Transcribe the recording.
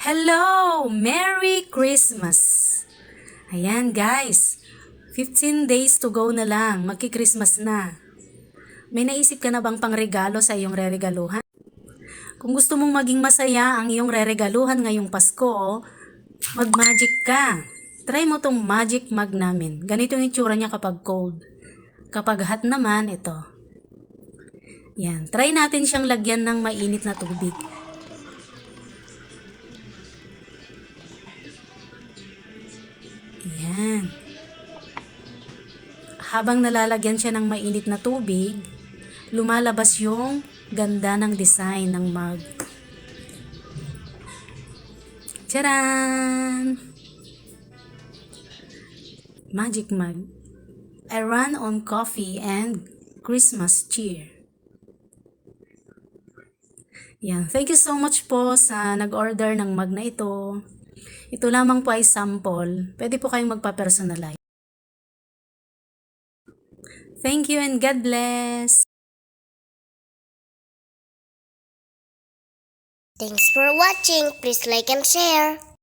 Hello! Merry Christmas! Ayan guys, 15 days to go na lang, magki-Christmas na. May naisip ka na bang pangregalo sa iyong reregaluhan? Kung gusto mong maging masaya ang iyong reregaluhan ngayong Pasko, mag-magic ka. Try mo tong magic mug namin. Ganito yung itsura niya kapag cold. Kapag hot naman, ito. Yan, try natin siyang lagyan ng mainit na tubig. Yan. Habang nalalagyan siya ng mainit na tubig, lumalabas yung ganda ng design ng mug. Charan! Magic mug. I run on coffee and Christmas cheer. Yan. Thank you so much po sa nag-order ng mug na ito. Ito lamang po ay sample. Pwede po kayong magpa-personalize. Thank you and God bless! Thanks for watching. Please like and share.